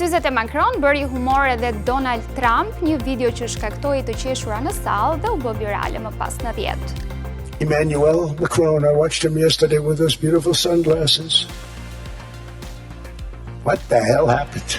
syzet e Macron bëri humor edhe Donald Trump, një video që shkaktoi të qeshura në sallë dhe u bë virale më pas në rrjet. Emmanuel Macron, I watched him yesterday with those beautiful sunglasses. What the hell happened?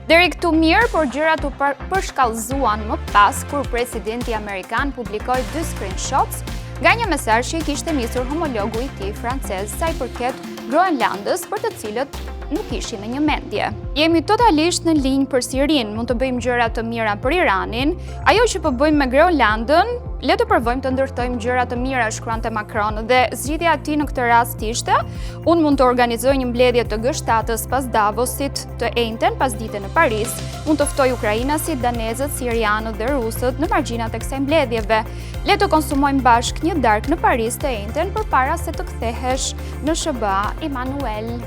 Deri këtu mirë, por gjërat u përshkallëzuan më pas kur presidenti amerikan publikoi 2 screenshots nga një mesazh që i kishte nisur homologu i tij francez sa i përket Groenlandës, për të cilët nuk ishin në një mendje. Jemi totalisht në linjë për Sirinë, mund të bëjmë gjëra të mira për Iranin, ajo që po bëjmë me Groenlandën, le të provojmë të ndërtojmë gjëra të mira, shkruante Macron, dhe zgjidhja e tij në këtë rast ishte: unë mund të organizoj një mbledhje të G7-s pas Davosit të enjten pas dite në Paris, mund të ftoj ukrainasit, danezët, sirianët dhe rusët në margjinat e kësaj mbledhjeve. Le të konsumojmë bashkë një darkë në Paris të enjten përpara se të kthehesh në SBA, Emmanuel.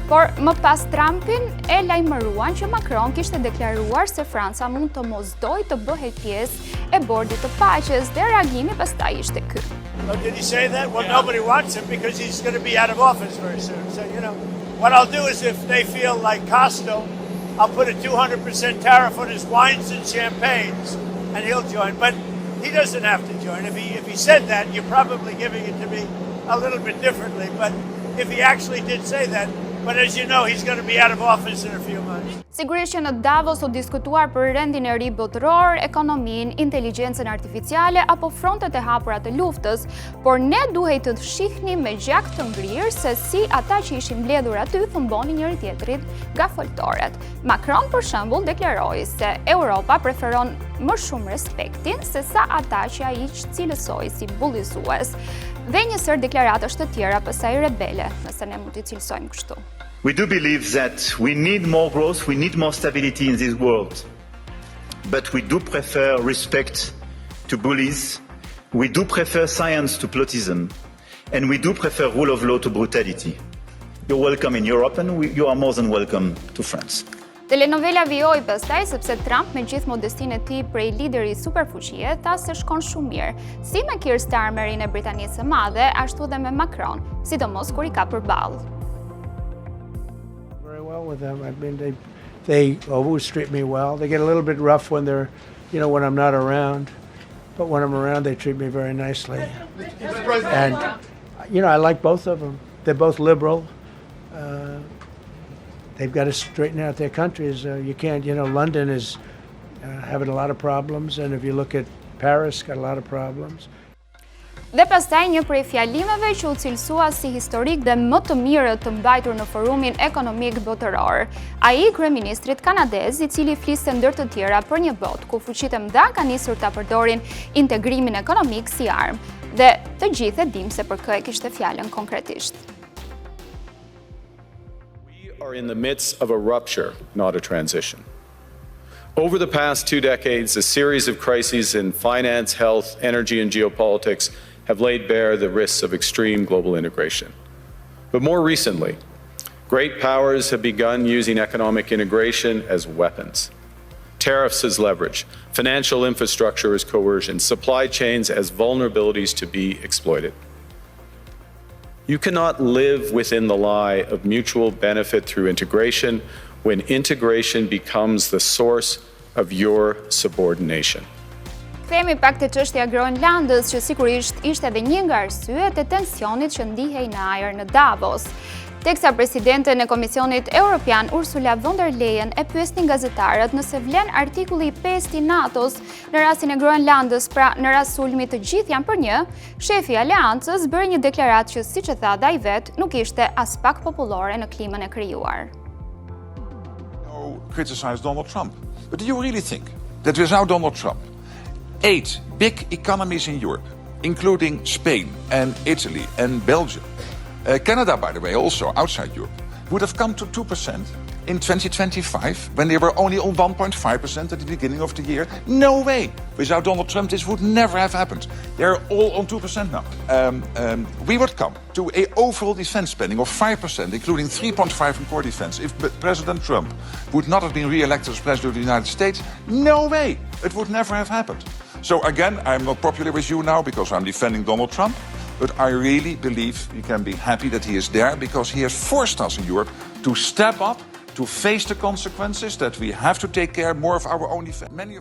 Por më pas Trumpin e lajmëruan që Macron kishte deklaruar se Franca mund të mos dojë të bëhej pjesë e bordit të paqes, dhe reagimi pastaj ishte ky. Did he say that? Well, nobody wants him because he's going to be out of office very soon. So, what I'll do is if they feel like Costo, I'll put a 200% tariff on his wines and champagnes, and he'll join. But he doesn't have to join. If he said that, you're probably giving it to me a little bit differently. But if he actually did say that, but as you know, he's going to be out of office in a few months. Sigurisht që në Davos u diskutuar për rendin e ri botëror, ekonominë, inteligjencën artificiale apo frontet e hapura të luftës, por ne duhej të shihnim me gjak të ngrirë se si ata që ishin mbledhur aty thumbonin njëri tjetrit nga foltoret. Macron për shembull deklaroi se Europa preferon më shumë respektin se sa ata që ai cilësoi si bullizues. Dhe një sër deklaratësh të tjera pasaj rebele, nëse ne mund t'i cilësojmë kështu. We do believe that we need more growth, we need more stability in this world. But we do prefer respect to bullies, we do prefer science to plotism, and we do prefer rule of law to brutality. You're welcome in Europe and you are more than welcome to France. Telenovela vijoi pastaj sepse Trump me gjithë modestinë e tij prej lideri superfuqie tha se shkon shumë mirë, si me Keir Starmerin e Britanisë së Madhe, ashtu dhe me Macron, sidomos kur I ka përballë. Very well with them. I mean, they always treat me well. They get a little bit rough when they're, when I'm not around, but when I'm around, they treat me very nicely. And I like both of them. They're both liberal. They've got to straighten out their countries. You can't, London is having a lot of problems, and if you look at Paris, got a lot of problems. Dhe pastaj një prej fjalimeve që u cilësua si historik dhe më të mirët të mbajtur në forumin ekonomik botëror. Ai, kryeministrit kanadez, I cili fliste ndër të tjera për një botë ku fuqitë e mëdha kanë nisur ta përdorin integrimin ekonomik si armë. Dhe të gjithë e dim se për kë e kishte fjalën konkretisht. Are in the midst of a rupture, not a transition. Over the past 2 decades, a series of crises in finance, health, energy, and geopolitics have laid bare the risks of extreme global integration. But more recently, great powers have begun using economic integration as weapons. Tariffs as leverage, financial infrastructure as coercion, supply chains as vulnerabilities to be exploited. You cannot live within the lie of mutual benefit through integration when integration becomes the source of your subordination. Kthehemi pak te çështja e Groenlandës, që sigurisht ishte edhe një nga arsyet e tensionit që ndihej në ajër në Davos. Teksa presidenten e Komisionit Evropian Ursula von der Leyen e pyesnin gazetarët nëse vlen artikulli 5 I NATO-s në rastin e Groenlandës, pra në rast sulmi të gjithë janë për një, shefi I aleancës bëri një deklaratë që, siç e tha ai vet, nuk ishte as pak popullore në klimën e krijuar. Criticize Donald Trump. But do you really think that without Donald Trump, 8 big economies in Europe, including Spain and Italy and Belgium, Canada, by the way, also outside Europe, would have come to 2% in 2025 when they were only on 1.5% at the beginning of the year? No way. Without Donald Trump, this would never have happened. They're all on 2% now. We would come to an overall defense spending of 5%, including 3.5% in core defense. If President Trump would not have been re-elected as President of the United States, no way. It would never have happened. So again, I'm not popular with you now because I'm defending Donald Trump. But I really believe we can be happy that he is there because he has forced us in Europe to step up, to face the consequences, that we have to take care more of our own defense.